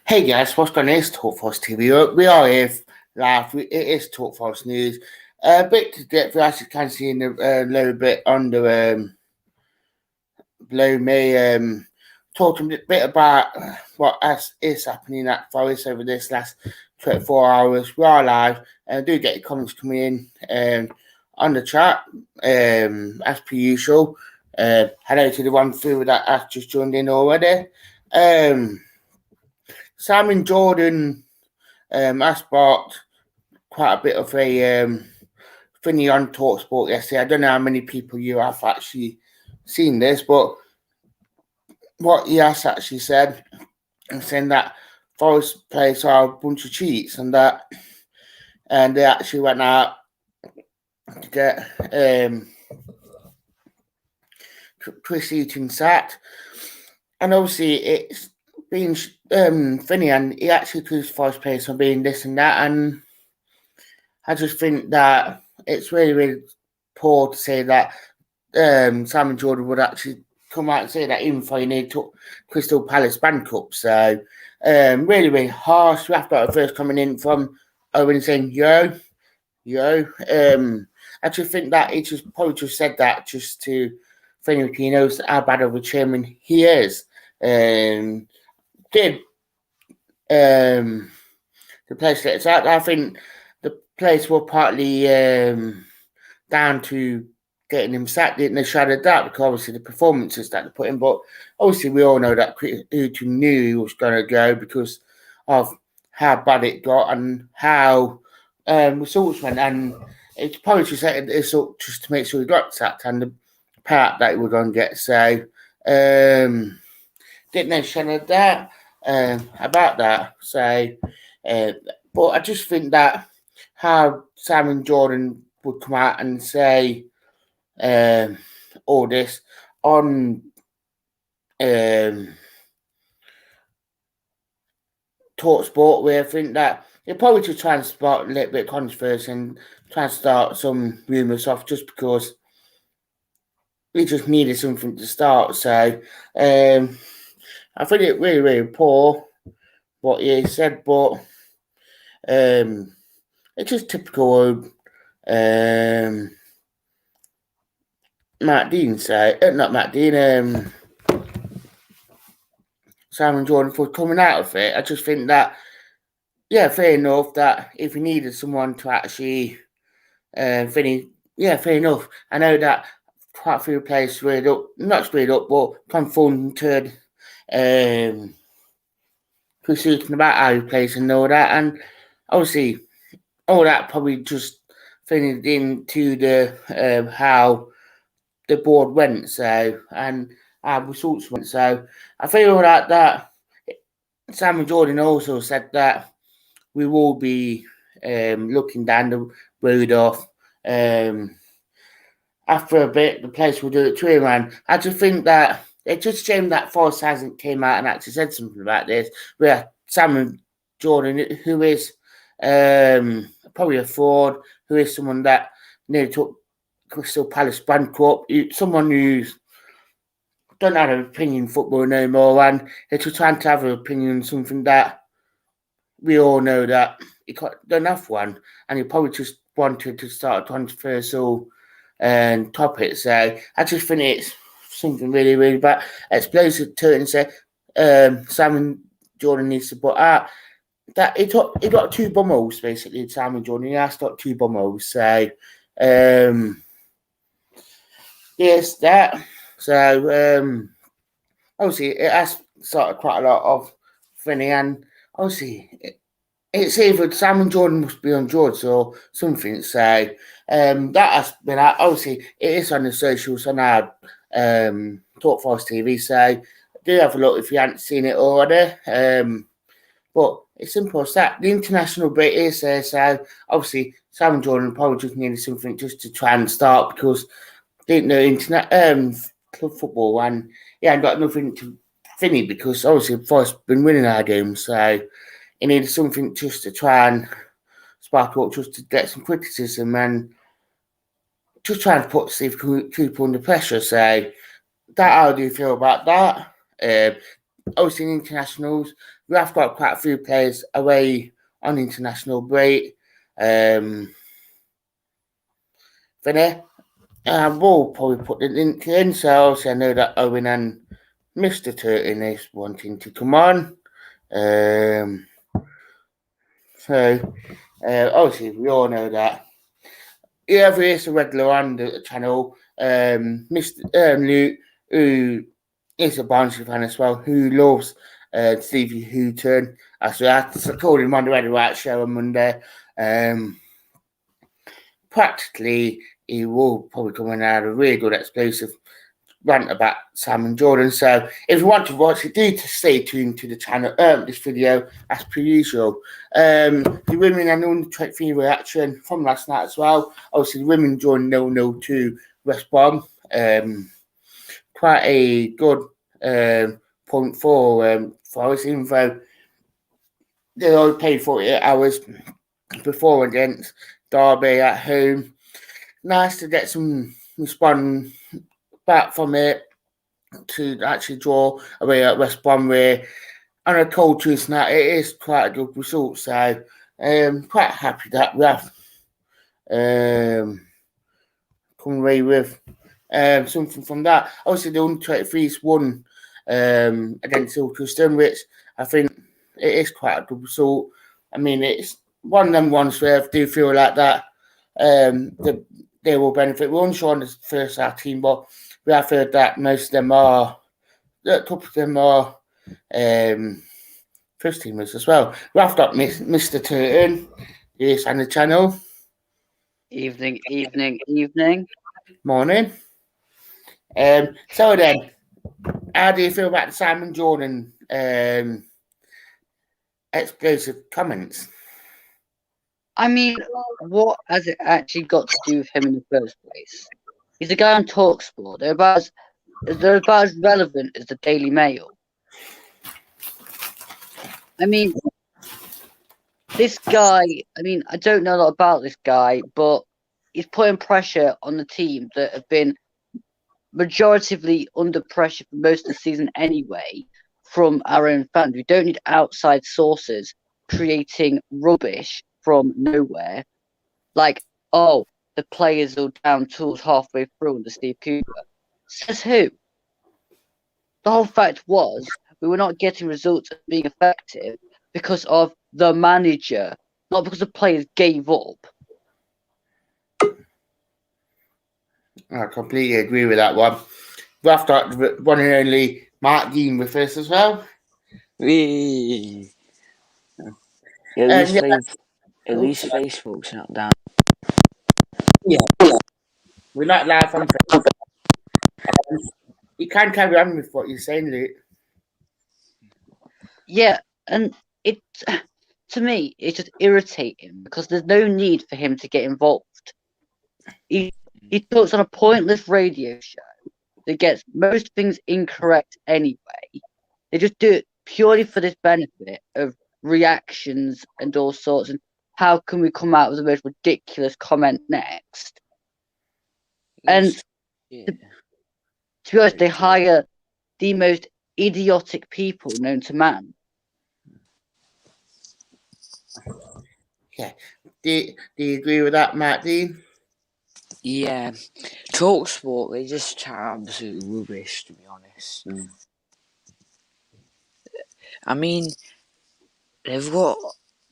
Hey guys, what's going on? It's Talk Force TV. We are here live. It is Talk Force News. A bit to get through, as you can see in a little bit under below me. Talking a bit about what is happening at Forest over this last 24 hours. We are live and do get your comments coming in on the chat as per usual. Hello to the one through that has just joined in already. Simon Jordan has sparked quite a bit of a thingy on TalkSport yesterday. I don't know how many people you have actually seen this, but what he has actually said, and saying that Forest players are a bunch of cheats and they actually went out to get Chris Eaton sacked, and obviously it's been Finney, and he actually accused Forest players for being this and that, and I just think that it's really, really poor to say that Simon Jordan would actually come out and say that even though he took Crystal Palace bankrupt. So really, really harsh. We have got a first coming in from Owen saying, yo. I just think that he just probably just said that just to Finney, he knows how bad of a chairman he is. Did the place gets out. I think the players were partly down to getting him sacked, didn't they? Shadowed that because obviously the performances that they put in. But obviously we all know that Utu knew he was going to go because of how bad it got and how results went. And it's probably just this up just to make sure he got sacked and the part that he was going to get. So didn't they shadow that about that? So but I just think that how Simon Jordan would come out and say all this on TalkSport, where I think that they're probably just trying to spark a little bit of controversy and trying to start some rumours off just because we just needed something to start. So I think it really, really poor what he said, but it's just typical Matt Dean say, not Matt Dean, Simon Jordan for coming out of it. I just think that, yeah, fair enough that if he needed someone to actually finish, yeah, fair enough. I know that quite a few players not straight up, but confronted Chris about how he plays and all that. And obviously, all that probably just fitted into the how the board went, so, and our results went. So I feel that Simon Jordan also said that we will be looking down the road of after a bit the place will do it to him. And I just think that it's just a shame that Forrest hasn't came out and actually said something about this. Where Simon Jordan, who is probably a fraud, who is someone that nearly took Crystal Palace bankrupt, someone who's don't have an opinion in football no more, and they're just trying to have an opinion on something that we all know that he don't have one, and he probably just wanted to start a controversial topic. So I just think it's something really, really bad. Explosive to it and say Simon Jordan needs to put out that he got two bumholes basically. Simon Jordan, he has got two bumholes. So yes, that. So obviously it has started quite a lot of funny, and obviously it's either Simon Jordan must be on George or something. So that has been out. Obviously it is on the socials on our Talk Force TV. So do have a look if you haven't seen it already. But it's simple as that. The international bit is there, so obviously Simon Jordan probably just needed something just to try and start because didn't know internet club football, and he hadn't got nothing to finish because obviously Forest been winning our games, so he needed something just to try and spark up, just to get some criticism and just trying to put Steve Cooper under pressure. So that, how do you feel about that? Obviously in internationals, we have got quite a few players away on international break. Vinny, we'll probably put the link in, so I know that Owen and Mr. Turton is wanting to come on. So, obviously, we all know that whoever is a regular on the channel, Mr. Luke, who is a Barnsley fan as well, who loves Stevie Houghton. As I told him on the Red and White show on Monday, practically he will probably come in and have a really good explosive rant about Simon Jordan. So if you want to watch it, do stay tuned to the channel, this video as per usual. The women and under 23 reaction from last night as well. Obviously, the women joined 0-0 to West Brom. Quite a good point for us, even though they only played 48 hours before against Derby at home. Nice to get some response back from it to actually draw away at West Bromwich on a cold Tuesday night. It is quite a good result, so quite happy that we have come away with something from that. Obviously, the under-23s won against Ilkeston, which I think it is quite a good result. I mean, it's one of them ones where I do feel like that they will benefit. We're unsure on the first half team, but we have heard that most of them are, a couple of them are first teamers as well. We have got Mr. Turton, yes, on the channel. Evening. Morning. So then, how do you feel about the Simon Jordan explosive comments? I mean, what has it actually got to do with him in the first place? He's a guy on TalkSport. They're about as relevant as the Daily Mail. I mean, this guy, I don't know a lot about this guy, but he's putting pressure on the team that have been majoritively under pressure for most of the season anyway from our own fans. We don't need outside sources creating rubbish from nowhere. Like, oh, the players are down tools halfway through under Steve Cooper. Says who? The whole fact was we were not getting results and being effective because of the manager, not because the players gave up. I completely agree with that one. We've got the one and only Mark Dean with us as well. Wee. At least Facebook's not down. Yeah. We're not live on Facebook. You can carry on with what you're saying, Luke. Yeah, and it, to me, it's just irritating because there's no need for him to get involved. He talks on a pointless radio show that gets most things incorrect anyway. They just do it purely for this benefit of reactions and all sorts. And how can we come out with the most ridiculous comment next? And to be honest, they hire the most idiotic people known to man. Yeah. Do you agree with that, Matt Dean? Yeah. TalkSport, they just chat absolute rubbish, to be honest. I mean, they've got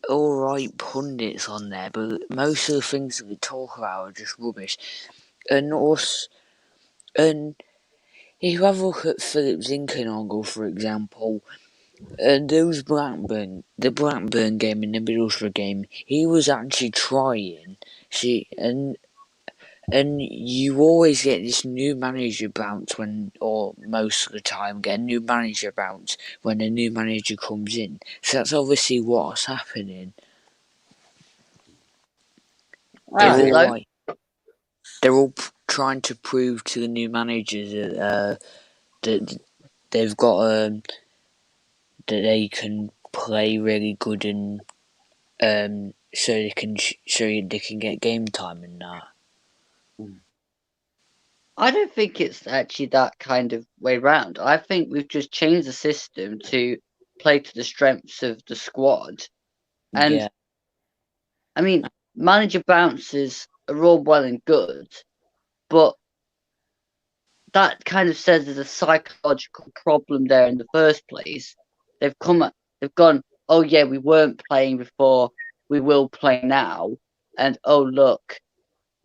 alright pundits on there, but most of the things that they talk about are just rubbish. And if you have a look at Philip Zinkenoglu, for example, the Blackburn game in the Middlesbrough game, he was actually trying. And you always get this new manager bounce or most of the time, get a new manager bounce when a new manager comes in. So that's obviously what's happening. They're all trying to prove to the new managers that they've got that they can play really good and so they can get game time and that. I don't think it's actually that kind of way round. I think we've just changed the system to play to the strengths of the squad. And Yeah. I mean, manager bounces are all well and good, but that kind of says there's a psychological problem there in the first place. They've gone, oh yeah, we weren't playing before, we will play now, and oh look,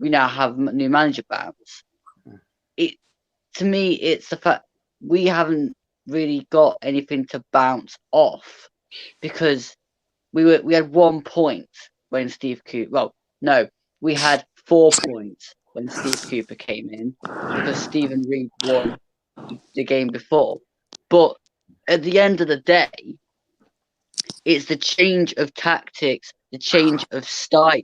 we now have a new manager bounce. It To me, it's the fact we haven't really got anything to bounce off because we had 1 point when Steve Cooper. Well, no, we had 4 points when Steve Cooper came in because Stephen Reed won the game before. But at the end of the day, it's the change of tactics, the change of style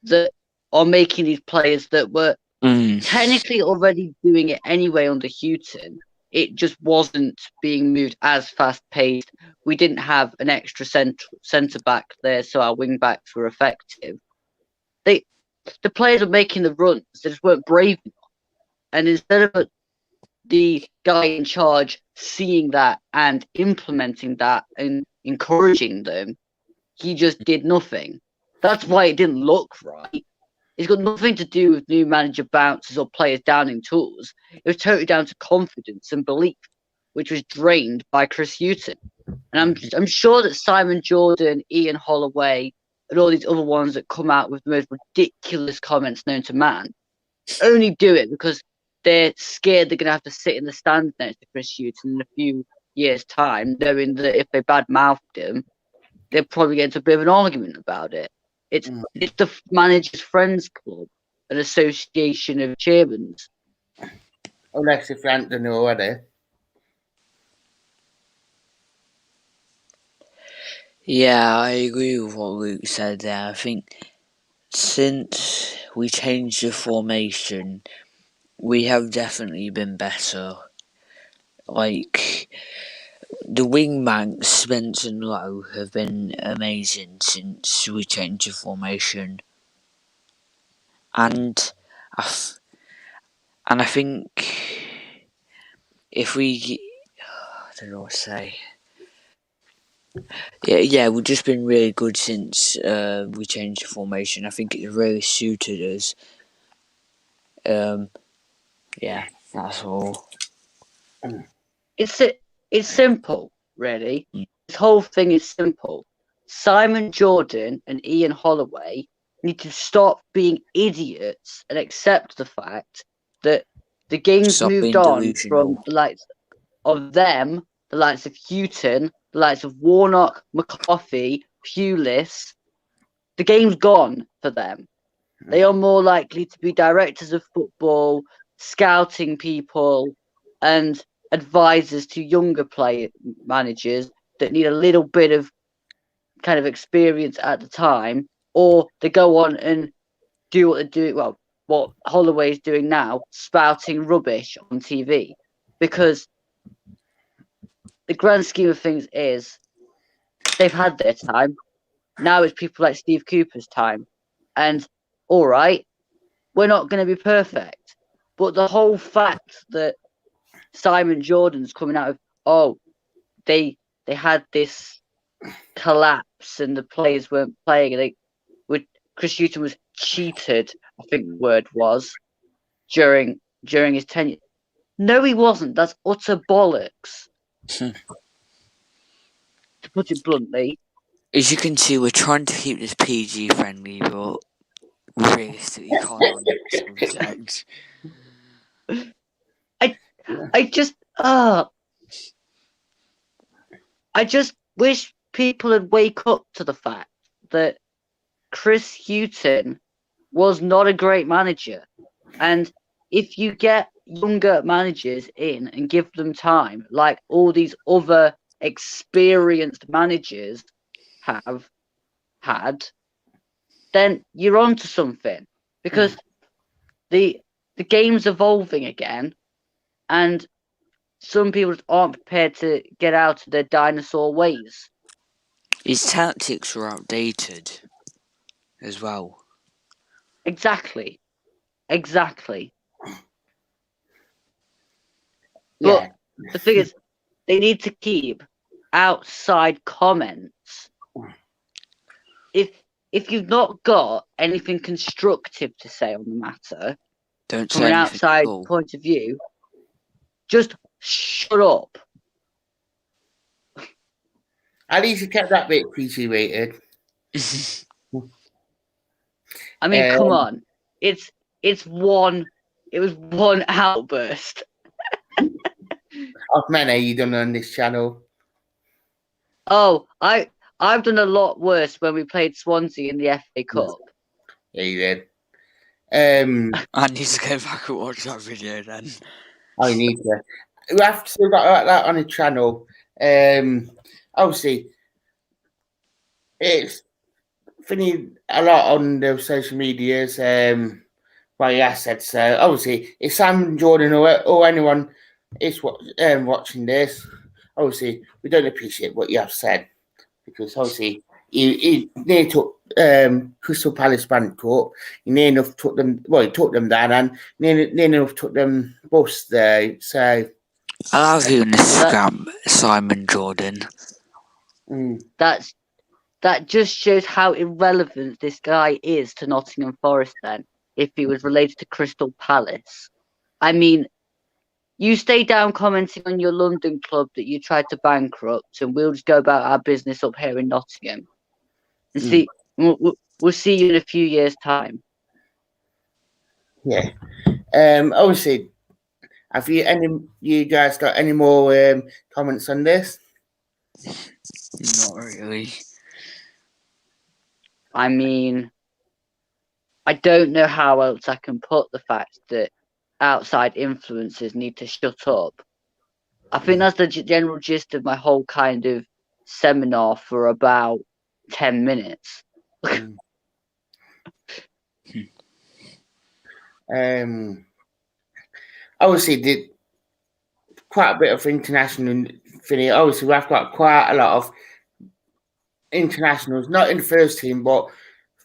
that are making these players that were technically already doing it anyway under Houghton. It just wasn't being moved as fast paced. We didn't have an extra centre back there, so our wing backs were effective. The players were making the runs, they just weren't brave enough. And instead of the guy in charge seeing that and implementing that and encouraging them, he just did nothing. That's why it didn't look right. It's got nothing to do with new manager bounces or players downing tools. It was totally down to confidence and belief, which was drained by Chris Houghton. And I'm sure that Simon Jordan, Ian Holloway, and all these other ones that come out with the most ridiculous comments known to man only do it because they're scared they're going to have to sit in the stand next to Chris Houghton in a few years' time, knowing that if they badmouthed him, they'll probably get into a bit of an argument about it. It's the manager's friends club, an association of chairmen. Unless if you haven't done it already. Yeah, I agree with what Luke said there. I think since we changed the formation, we have definitely been better. Like, the wingbacks, Spence and Lowe, have been amazing since we changed the formation. And I think if we... I don't know what to say. Yeah, we've just been really good since we changed the formation. I think it really suited us. Yeah, that's all. It's simple, really. This whole thing is simple. Simon Jordan and Ian Holloway need to stop being idiots and accept the fact that the game's Stop moved being on delusional. from the likes of them, the likes of Houghton, the likes of Warnock, McCarthy, Pulis. The game's gone for them. They are more likely to be directors of football, scouting people, and advisors to younger managers that need a little bit of kind of experience at the time, or they go on and do what they do. Well, what Holloway is doing now, spouting rubbish on TV, because the grand scheme of things is they've had their time. Now it's people like Steve Cooper's time, and all right, we're not going to be perfect, but the whole fact that Simon Jordan's coming out of they had this collapse and the players weren't playing and Chris Houghton was cheated, I think the word was, during his tenure. No, he wasn't. That's utter bollocks. To put it bluntly. As you can see, we're trying to keep this PG friendly, but realistically can't on that subject. I just wish people would wake up to the fact that Chris Houghton was not a great manager. And if you get younger managers in and give them time, like all these other experienced managers have had, then you're onto something. Because the game's evolving again, and some people aren't prepared to get out of their dinosaur ways. His tactics are outdated as well. Exactly. Yeah. But the thing is, they need to keep outside comments. If you've not got anything constructive to say on the matter Don't from say an anything outside at all. point of view, just shut up. At least you kept that bit PG rated. I mean, come on. It was one outburst. Of many you done on this channel. Oh, I've done a lot worse when we played Swansea in the FA Cup. Yeah, you did. I need to go back and watch that video then. I need to. We have to got that on the channel. Obviously, it's funny a lot on the social medias. Well, yeah, I said so. Obviously, if Sam Jordan or anyone is watching this, obviously we don't appreciate what you have said, because obviously he nearly took Crystal Palace Bancourt. He near enough took them. Well, he took them down, and near enough took them bust there. So I'll have you on Instagram, Simon Jordan. That just shows how irrelevant this guy is to Nottingham Forest then, if he was related to Crystal Palace. I mean, you stay down commenting on your London club that you tried to bankrupt, and we'll just go about our business up here in Nottingham. And see, we'll see you in a few years' time. Yeah. Obviously, have you guys got any more comments on this? Not really. I mean, I don't know how else I can put the fact that outside influences need to shut up. I think that's the general gist of my whole kind of seminar for about 10 minutes. Obviously, did quite a bit of international thing. Obviously, we've got quite a lot of internationals, not in the first team, but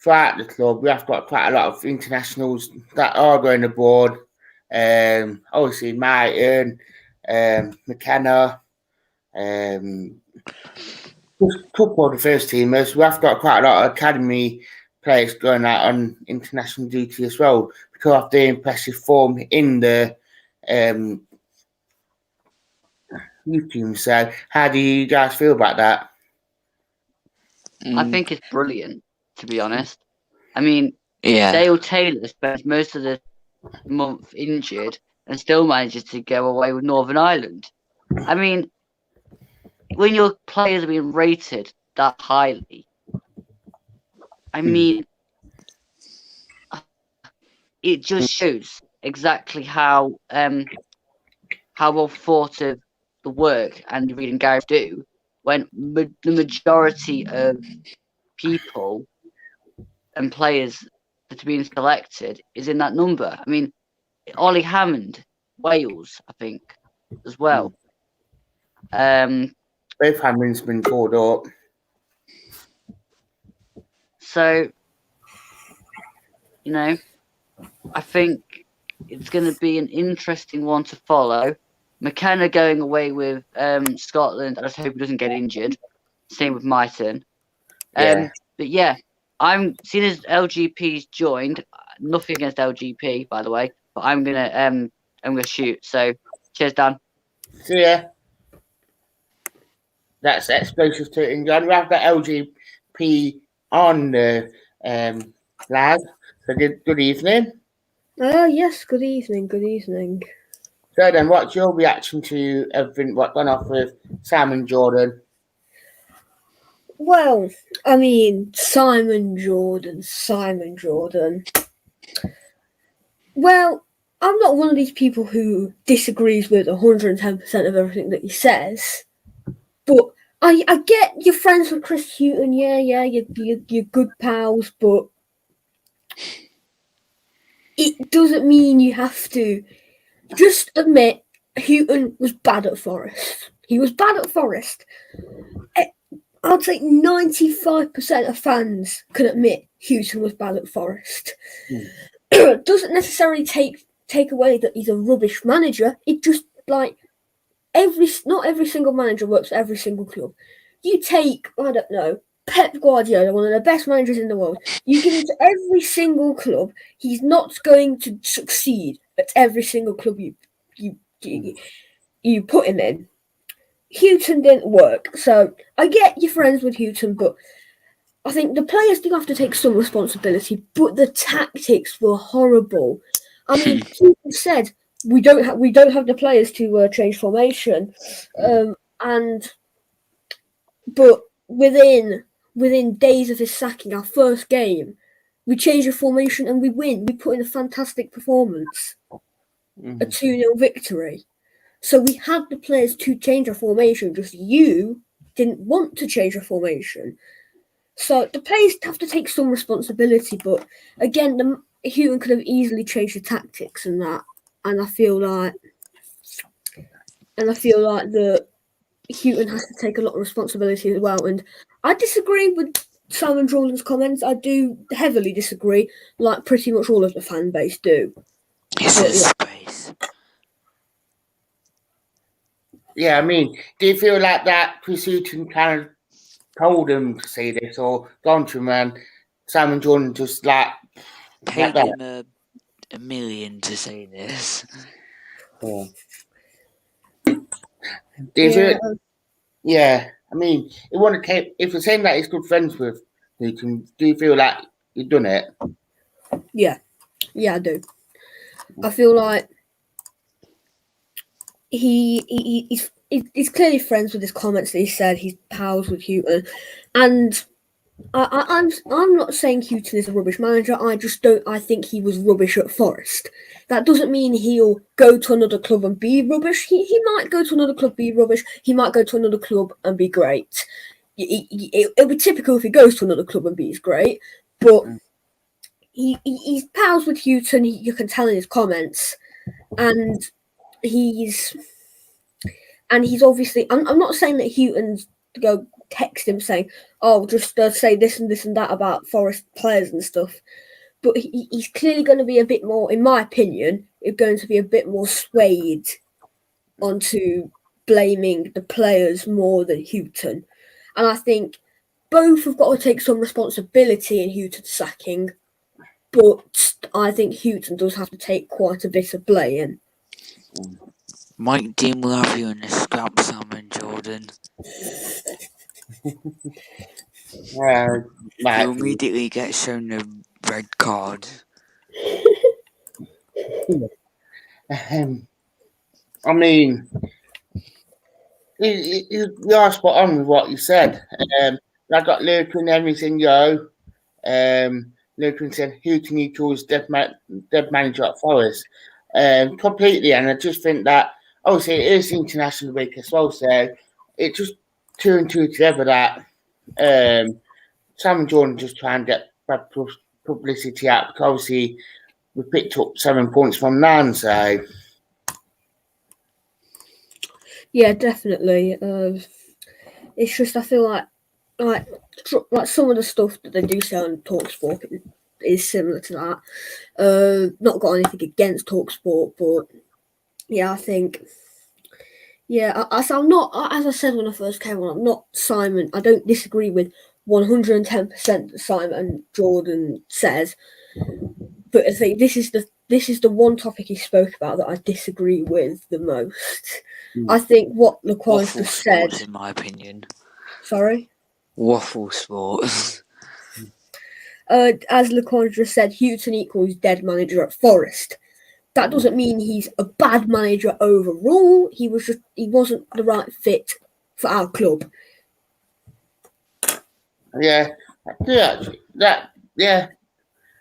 throughout the club. We have got quite a lot of internationals that are going abroad. Obviously, Martin, McKenna, just a couple of the first teamers. We have got quite a lot of academy players going out on international duty as well, because of the impressive form in the youth team. So, how do you guys feel about that? I think it's brilliant, to be honest. I mean, Yeah. Dale Taylor spends most of the month injured and still manages to go away with Northern Ireland. I mean, when your players are being rated that highly, I mean, it just shows exactly how well thought of the work Andy Reid and Gareth do, when the majority of people and players that are being selected is in that number. I mean, Ollie Hammond, Wales, I think, as well. Both Hammond's been called up. So, you know, I think it's going to be an interesting one to follow. McKenna going away with Scotland. I just hope he doesn't get injured. Same with Myton. But yeah, I'm seeing as LGP's joined. Nothing against LGP, by the way, but I'm gonna shoot. So cheers, Dan. See ya. That's explosive to it. John. We have got LGP on the lad. So good evening. Yes, good evening, good evening. So then, what's your reaction to everything what's gone off with Simon Jordan? Well, I mean, Simon Jordan. Well, I'm not one of these people who disagrees with 110% of everything that he says, but I get you're friends with Chris Hughton, you're good pals, but it doesn't mean you have to just admit Hughton was bad at Forest. He was bad at Forest. I'd say 95% of fans can admit Hughton was bad at Forest. Doesn't necessarily take away that he's a rubbish manager. It just, like, not every single manager works for every single club. You take, I don't know, Pep Guardiola, one of the best managers in the world. You give him to every single club, he's not going to succeed at every single club you put him in. Houghton didn't work, so I get you're friends with Houghton, but I think the players do have to take some responsibility. But the tactics were horrible. I mean, Houghton said we don't have the players to change formation, but within days of his sacking, our first game, we changed the formation and we win. We put in a fantastic performance, a 2-0 victory. So we had the players to change our formation, just you didn't want to change your formation. So the players have to take some responsibility, but again, Houghton could have easily changed the tactics and that. And I feel like the Houghton has to take a lot of responsibility as well. And I disagree with Simon Jordan's comments. I do heavily disagree, like pretty much all of the fan base do. It's a space. Yeah, I mean, do you feel like that Chris Houghton kind of told him to say this, or gone to him and Simon Jordan just like paid him $1 million to say this? Yeah. Do you feel, yeah, I mean, if you're saying that he's good friends with Houghton, do you feel like you've done it? Yeah, I do. I feel like he's clearly friends with his comments that he said. He's pals with Houghton, and I'm not saying Houghton is a rubbish manager. I think he was rubbish at Forest. That doesn't mean he'll go to another club and be rubbish. He might go to another club, be rubbish. He might go to another club and be great. It'll be typical if he goes to another club and be great, but he's pals with Houghton. You can tell in his comments, and he's obviously. I'm not saying that Houghton's to go text him saying, "Oh, just say this and this and that about Forest players and stuff." But he's clearly going to be a bit more, in my opinion, going to be a bit more swayed onto blaming the players more than Houghton. And I think both have got to take some responsibility in Houghton's sacking, but I think Houghton does have to take quite a bit of blame. Mike Dean will have you in a scrap, Simon Jordan. You immediately get shown a red card. I mean, you are spot on with what you said. I got Lurkin and everything, yo. Lurkin said Houghton equals dead manager at Forest. Completely, and I just think that obviously it is International Week as well, so it just 2 and 2 together that Simon Jordan just trying to get bad publicity out because obviously we picked up 7 points from none, so yeah, definitely. It's just I feel like some of the stuff that they do say on TalkSport is similar to that. Not got anything against TalkSport, but yeah, I think I'm not, as I said when I first came on, I'm not Simon. I don't disagree with 110% that Simon Jordan says, but I think this is the one topic he spoke about that I disagree with the most. I think what Laquan just said, in my opinion. Sorry? Waffle sports. As Laquan just said, Houghton equals dead manager at Forest. That doesn't mean he's a bad manager overall. He wasn't the right fit for our club. Yeah.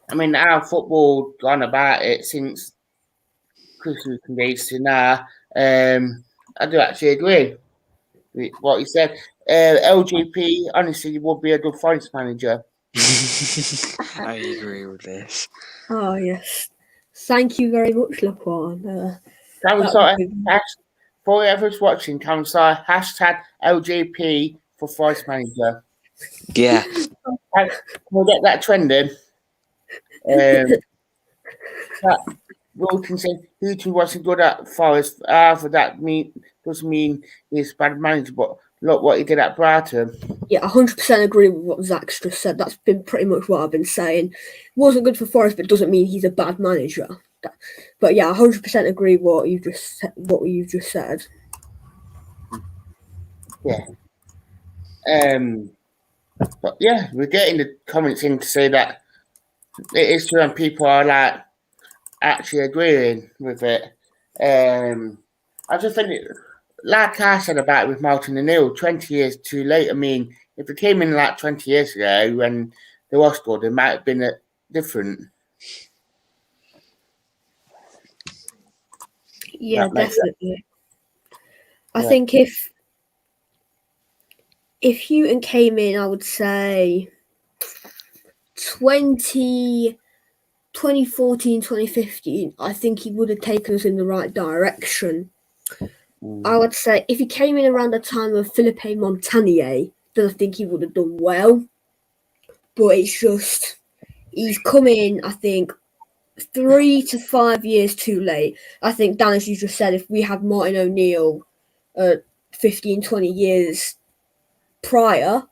I mean, our football gone about it since Christmas days to now. I do actually agree with what he said. LGP, honestly, would be a good Forest manager. I agree with this. Oh, yes. Thank you very much, Laquan. For whoever's watching, can we say hashtag LGP for Forest manager? Yeah. Can we get that trending? Wilton said Houghton wasn't good at Forest. For that doesn't mean he's a bad manager. But look what he did at Brighton. Yeah, 100% agree with what Zach's just said. That's been pretty much what I've been saying. Wasn't good for Forest, but doesn't mean he's a bad manager. But yeah, 100% agree what you've just said. Yeah. But yeah, we're getting the comments in to say that it is true, and people are like actually agreeing with it. I just think, like I said about it with Martin O'Neill, 20 years too late. I mean, if it came in like 20 years ago when they was good, it might have been different. Yeah, definitely. I Yeah. think if Houghton came in, I would say 2014, 2015, I think he would have taken us in the right direction. I would say if he came in around the time of Philippe Montagnier, then I think he would have done well. But it's just, he's come in, I think, 3 to 5 years too late. I think, Dan, as you just said, if we had Martin O'Neill 15, 20 years prior,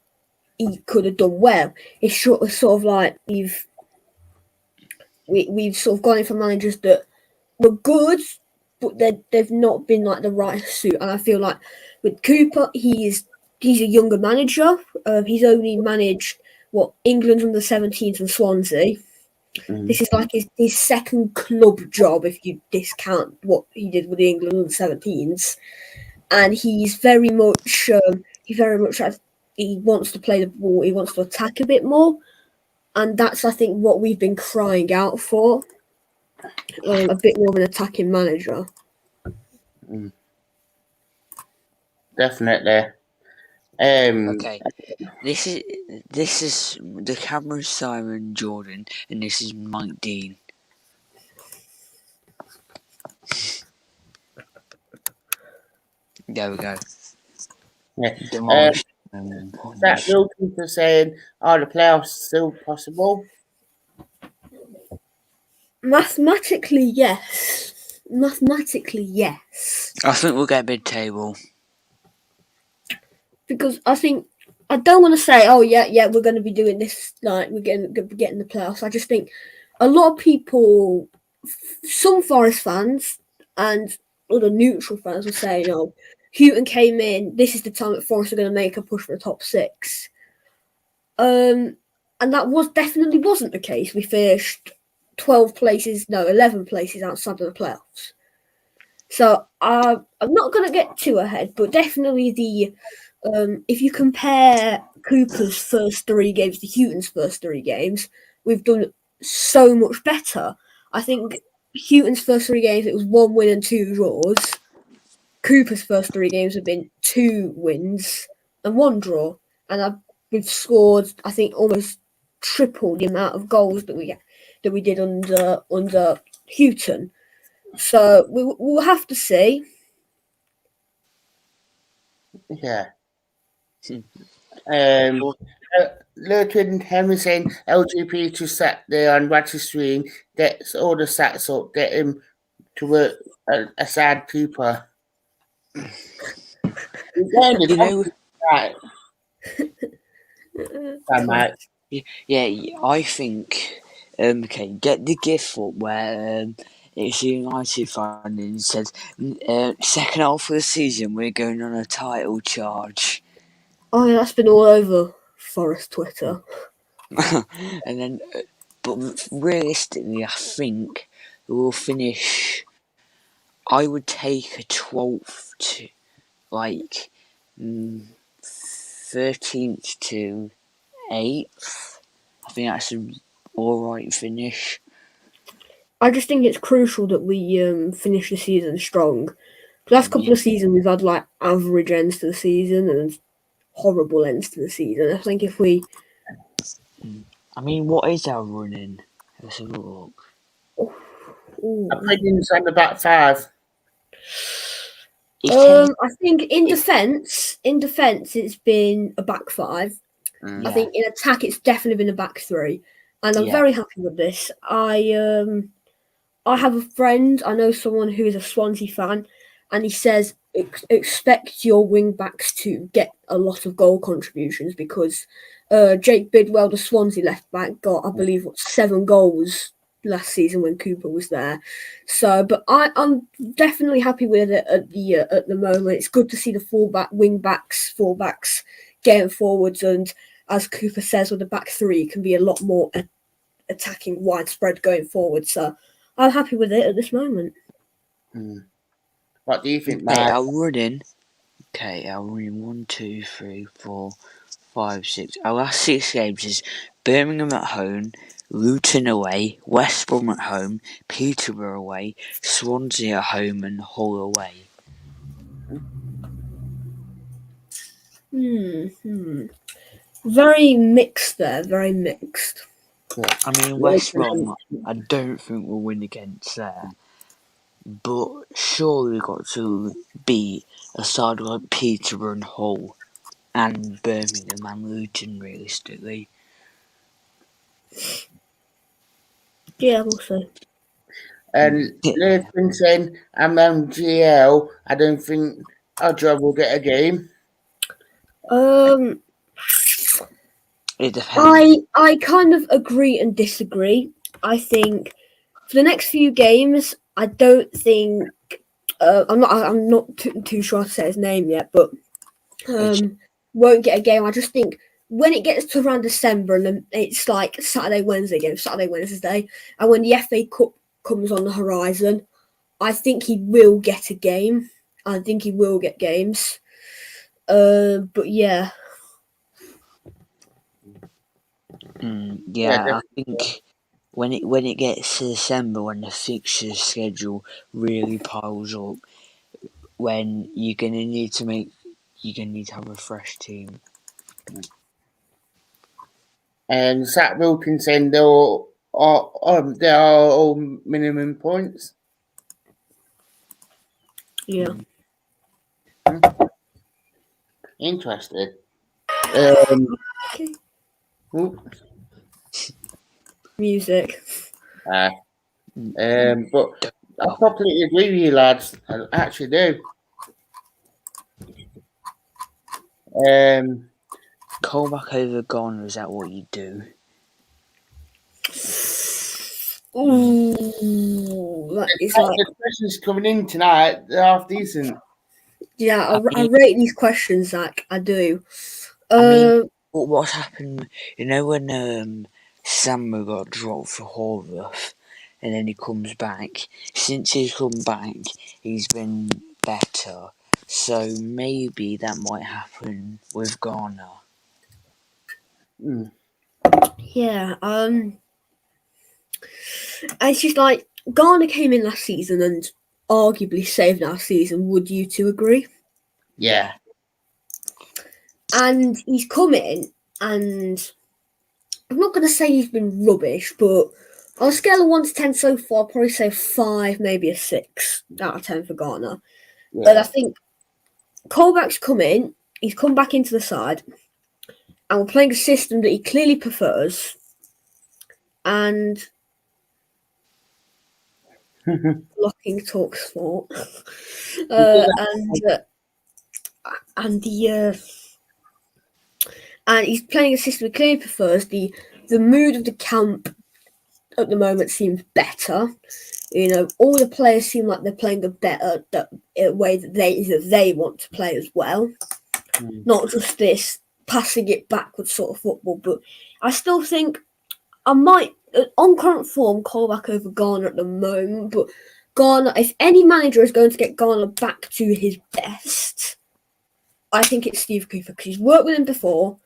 he could have done well. It's sort of like we've sort of gone in for managers that were good, but they've not been like the right suit. And I feel like with Cooper, he's a younger manager. He's only managed England under 17s and Swansea. This is like his second club job if you discount what he did with the England under 17s, and he's very much he wants to play the ball. He wants to attack a bit more, and that's I think what we've been crying out for. A bit more of an attacking manager. Definitely. Okay, this is the camera's Simon Jordan, and this is Mike Dean. There we go. Yeah. Demolished. That Wilkins are saying, "Are the playoffs still possible?" Mathematically, yes. I think we'll get mid-table. Because I think I don't want to say, oh yeah, we're going to be doing this, like we're going to be getting the playoffs. I just think a lot of people, some Forest fans and other neutral fans, were saying, oh, Houghton came in. This is the time that Forest are going to make a push for the top 6. And that definitely wasn't the case. We finished 11 places outside of the playoffs. So I'm not going to get too ahead, but definitely if you compare Cooper's first 3 games to Houghton's first 3 games, we've done so much better. I think Houghton's first 3 games, it was 1 win and 2 draws. Cooper's first 3 games have been 2 wins and 1 draw. And we've scored, I think, almost triple the amount of goals that we did under Houghton. So we'll have to see. Yeah. Lurkin Henry saying LGP to Saturday on registry, gets all the stats up, get him to work a sad Cooper. You know, right. Yeah, I think. Okay, get the GIF up where it's a United fan and it says, second half of the season we're going on a title charge. Oh yeah, that's been all over Forest Twitter. And then, but realistically, I think we'll finish. I would take a 12th to, 13th to 8th. I think that's an alright finish. I just think it's crucial that we finish the season strong. The last couple of seasons we've had like average ends to the season and horrible ends to the season. I think if we... I mean, what is our running? Let's have a look. Opinions on the back 5. I think in defence, it's been a back 5. I think in attack, it's definitely been a back 3, and I'm very happy with this. I have a friend. I know someone who is a Swansea fan, and he says expect your wing backs to get a lot of goal contributions because Jake Bidwell, the Swansea left back, got I believe 7 goals last season when Cooper was there. So, but I'm definitely happy with it at the moment. It's good to see the fullbacks getting forwards, and as Cooper says, with the back three can be a lot more attacking, widespread going forward. So, I'm happy with it at this moment. What do you think, Okay, Mark? I'll run in. 1, 2, 3, 4, 5, 6. Our last 6 games is Birmingham at home, Luton away, West Brom at home, Peterborough away, Swansea at home, and Hull away. Very mixed there. Very mixed. I mean, West Brom, I don't think we'll win against there. But surely we've got to beat a side like Peterborough and Hull and Birmingham and Luton, realistically. Yeah, we'll see. And Nathan saying, I'm on GL. I don't think our job will get a game. It depends. I kind of agree and disagree. I think for the next few games, I don't think I'm not too sure to say his name yet, but won't get a game. I just think when it gets to around December and then it's like Saturday, Wednesday, and when the FA Cup comes on the horizon, I think he will get a game. I think he will get games. But yeah. I think when it gets to December, when the fixture schedule really piles up, when you're gonna need to have a fresh team. And Zach Wilkinson, they are all minimum points. Yeah. Interesting. Music. But I completely agree with you, lads. I actually do. Colback over Garner, is that what you do? Ooh, that is like the questions coming in tonight, they're half decent. Yeah, I rate these questions, Zach. I do. I mean, what's happened? You know when Samu got dropped for Horvath, and then he comes back. Since he's come back, he's been better. So maybe that might happen with Garner. Yeah. It's just like Garner came in last season and arguably saved our season. Would you two agree? Yeah. And he's come in, and I'm not going to say he's been rubbish, but on a scale of 1 to 10 so far, I'll probably say 5, maybe a 6 out of 10 for Garner. Yeah. But I think Colback's come in, he's come back into the side, and we're playing a system that he clearly prefers. And blocking talk sport. And he's playing a system he clearly prefers. The mood of the camp at the moment seems better. You know, all the players seem like they're playing a better way that they want to play as well. Not just this passing it backwards sort of football. But I still think I might, on current form, call back over Garner at the moment. But Garner, if any manager is going to get Garner back to his best, I think it's Steve Cooper, because he's worked with him before.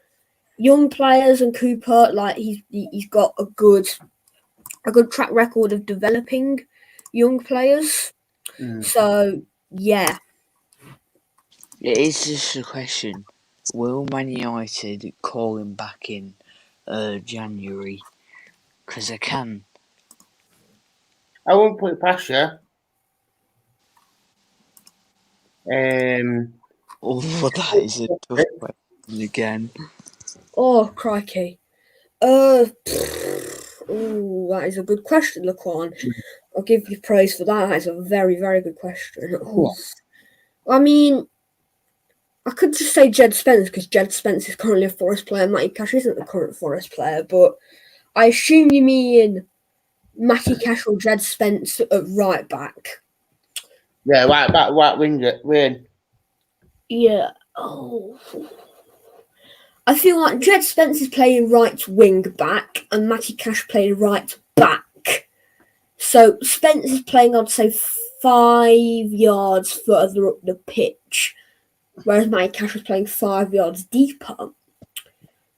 Young players and Cooper, like he's got a good track record of developing young players. So yeah, it is just a question: will Man United call him back in January? Because they can. I won't put it past you. That is a tough question again. Oh, crikey. That is a good question, Laquan. I'll give you praise for that. That is a very, very good question. I mean, I could just say Jed Spence because Jed Spence is currently a Forest player. Matty Cash isn't the current Forest player, but I assume you mean Matty Cash or Jed Spence at right back. Yeah, right wing. Yeah. Oh. I feel like Jed Spence is playing right wing back and Matty Cash playing right back. So Spence is playing, I'd say, 5 yards further up the pitch, whereas Matty Cash was playing 5 yards deeper.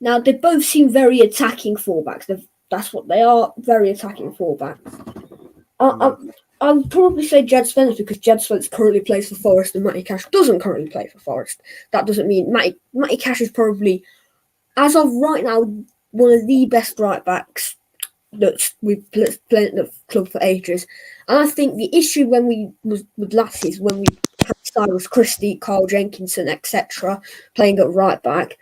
Now, they both seem very attacking fullbacks. That's what they are, very attacking fullbacks. I'll probably say Jed Spence because Jed Spence currently plays for Forest and Matty Cash doesn't currently play for Forest. That doesn't mean Matty Cash is probably, as of right now, one of the best right backs that we've played at the club for ages. And I think the issue when we was with Lasses, when we had Cyrus Christie, Carl Jenkinson, etc., playing at right back,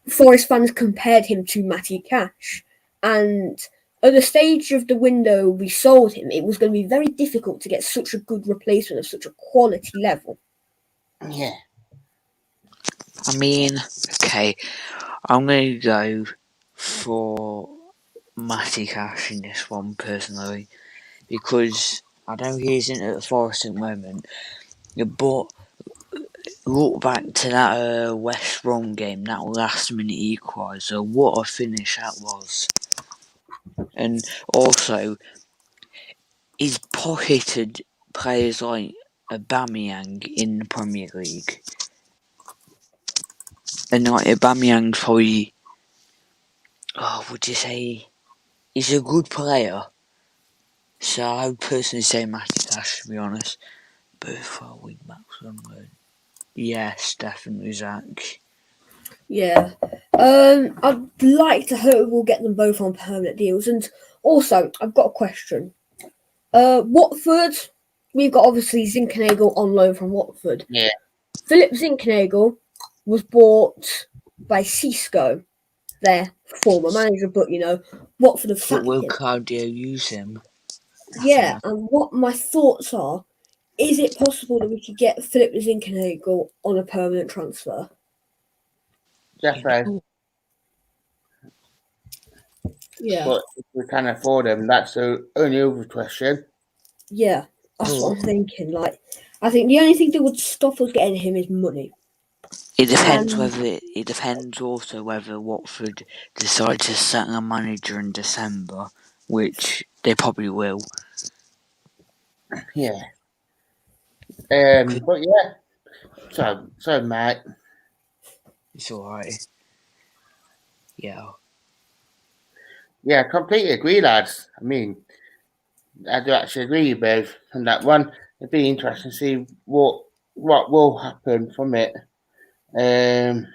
Forest fans compared him to Matty Cash. And at the stage of the window we sold him, it was going to be very difficult to get such a good replacement of such a quality level. Yeah. I mean, okay, I'm going to go for Matty Cash in this one personally because I know he isn't at the Forest at the moment, but look back to that West Brom game, that last minute equaliser, what a finish that was. And also, he's pocketed players like Aubameyang in the Premier League. And like Aubameyang's probably, would you say, he's a good player. So I would personally say Matty Cash, to be honest. Both are wing backs on loan. Yes, definitely Zach. Yeah. I'd like to hope we'll get them both on permanent deals. And also, I've got a question. Watford, we've got obviously Zinchenko on loan from Watford. Yeah. Philip Zinchenko was bought by Cisco, their former manager, but Watford have But sacked will him. Claudio use him? Yeah, and what my thoughts are, is it possible that we could get Philip Zinchenko on a permanent transfer? Definitely. Yeah. But if we can afford him, that's the only other question. Yeah, that's what I'm thinking. Like, I think the only thing that would stop us getting him is money. It depends it depends also whether Watford decide to sack a manager in December, which they probably will. Yeah. But yeah. So mate. It's alright. Yeah. Yeah, completely agree, lads. I mean, I do actually agree with both on that one. It'd be interesting to see what will happen from it. But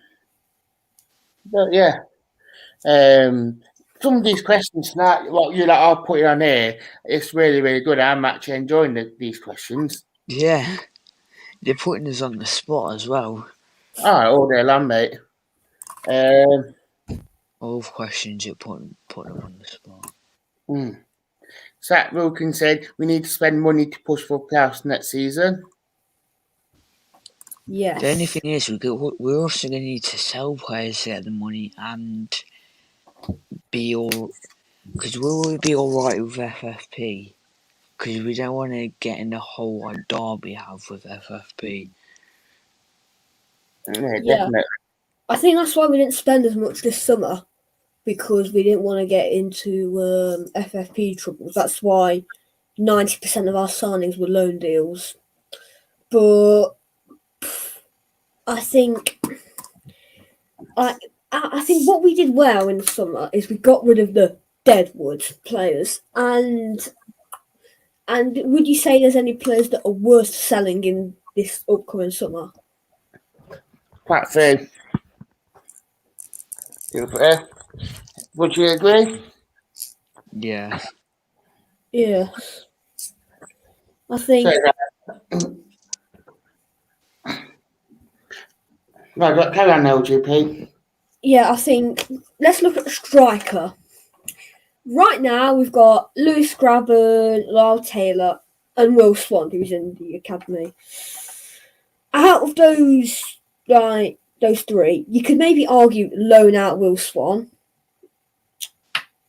yeah. Some of these questions tonight, what you are putting on here, it's really, really good. I'm actually enjoying these questions. Yeah. They're putting us on the spot as well. All day long, mate. All of questions you put them on the spot. Zach Wilkins said we need to spend money to push for playoffs next season. Yes. The only thing is, we're also going to need to sell players to get the money and be all. Because will we be alright with FFP? Because we don't want to get in the hole like Derby have with FFP. Yeah, definitely. I think that's why we didn't spend as much this summer, because we didn't want to get into FFP troubles. That's why 90% of our signings were loan deals. But I think what we did well in the summer is we got rid of the deadwood players. And would you say there's any players that are worth selling in this upcoming summer? Quite few. Would you agree? Yeah. Yeah. I think. Right, carry on, LGP. Yeah, I think let's look at the striker. Right now, we've got Lewis Grabban, Lyle Taylor, and Will Swan, who's in the academy. out of those three, you could maybe argue loan out Will Swan.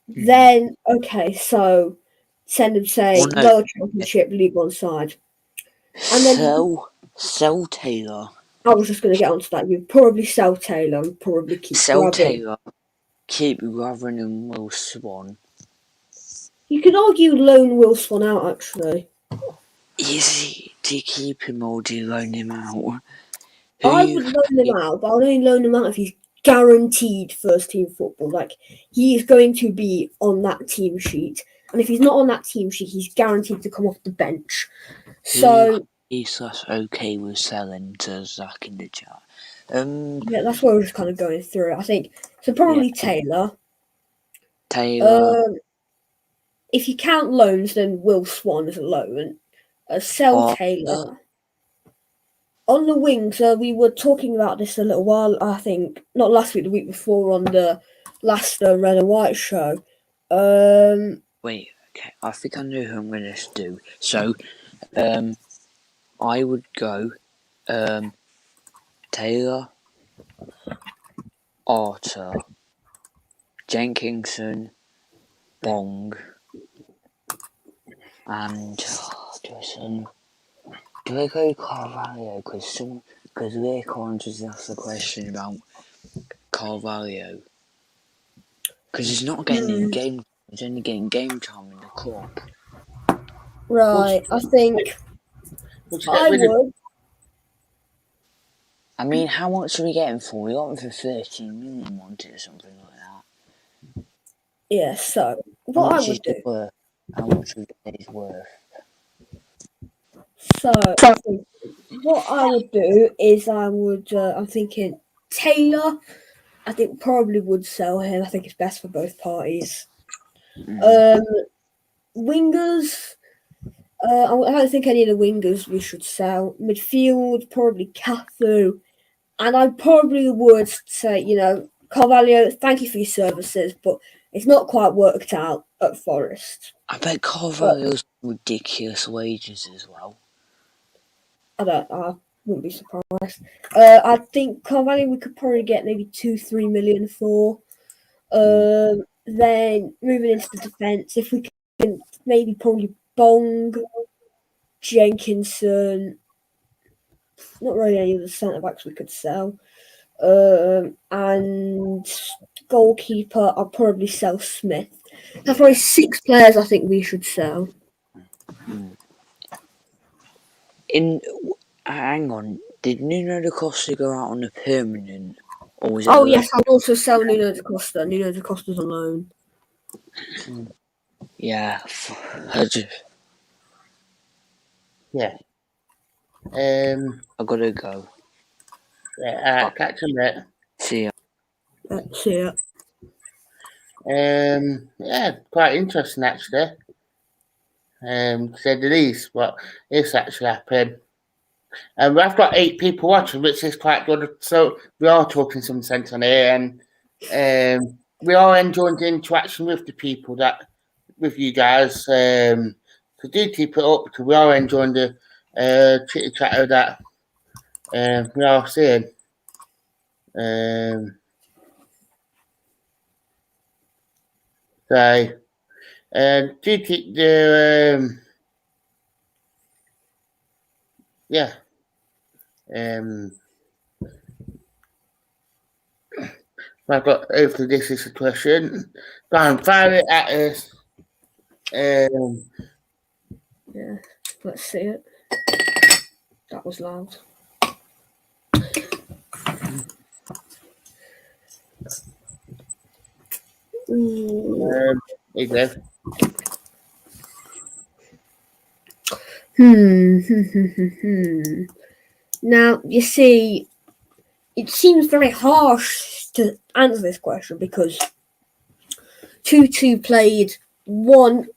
Then okay, so send him say lower Championship, League One side, and then sell Taylor. I was just going to get onto that. You'd probably sell Taylor and probably keep Taylor, keep Gravin and Will Swan. You could argue loan Will Swan out actually. Easy to keep him or do you loan him out? I would loan him out, but I would only loan him out if he's guaranteed first team football. Like he is going to be on that team sheet, and if he's not on that team sheet, he's guaranteed to come off the bench. So he's okay with selling to Zach in the chat. Yeah, that's why we're just kind of going through it. I think so. Probably Taylor. If you count loans, then Will Swan is a loan. Sell Taylor. On the wings, we were talking about this a little while, I think, not last week, the week before on the last Red and White show. Wait, okay, I think I know who I'm going to do. So, I would go Taylor, Arter, Jenkinson, Bong, and do I go Carvalho? Because Leon just asked the question about Carvalho. Because he's not getting game. He's only getting game time in the club. Right, I think I would. I mean, how much are we getting for? We got him for 13 million, wasn't it, or something like that? Yeah. So what I would do. How much would he's worth? So what I would do is I'm thinking Taylor. I think probably would sell him. I think it's best for both parties. Wingers. I don't think any of the wingers we should sell. Midfield, probably Cafu. And I probably would say, Carvalho, thank you for your services, but it's not quite worked out at Forest. I bet Carvalho's ridiculous wages as well. I wouldn't be surprised. I think Carvalho we could probably get maybe 2-3 million for. Then moving into the defence, if we can maybe probably Bong, Jenkinson, not really any of the centre backs we could sell. And goalkeeper, I'll probably sell Smith. That's probably 6 players I think we should sell. Hang on, did Nuno da Costa go out on a permanent? Or was it yes, I'd also sell Nuno da Costa. Nuno da Costa's on loan. Yeah. Yeah. I gotta go. Yeah, catch you later. See ya. See ya. Yeah, quite interesting actually. To say the least, what is actually happened. And I've got 8 people watching, which is quite good. So we are talking some sense on here, and we are enjoying the interaction with the people with you guys. So do keep it up because we are enjoying the chitty chatter that we are seeing. So do keep the yeah. I've got hopefully this is a question. Go and fire it at us. Yeah, let's see it. That was loud. Here you go. Now, you see, it seems very harsh to answer this question because Tutu played one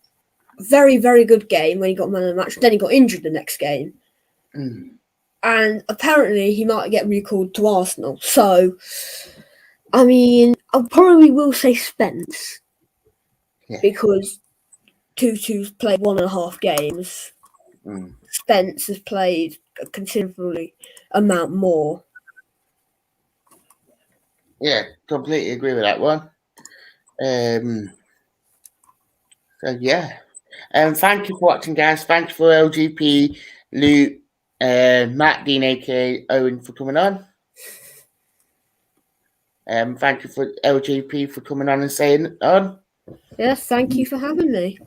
very, very good game when he got man of the match. Then he got injured the next game. And apparently he might get recalled to Arsenal. So, I mean, I probably will say Spence. Yeah. Because Tutu's played 1.5 games. Spence has played a considerably amount more. Yeah, completely agree with that one. So yeah. Thank you for watching, guys. Thank you for LGP, Luke, Matt, Dean, aka Owen, for coming on. Thank you for LGP for coming on and saying on. Yes, thank you for having me.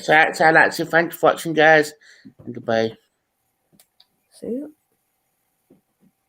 So I'd like to say thank you for watching, guys, and goodbye. See you.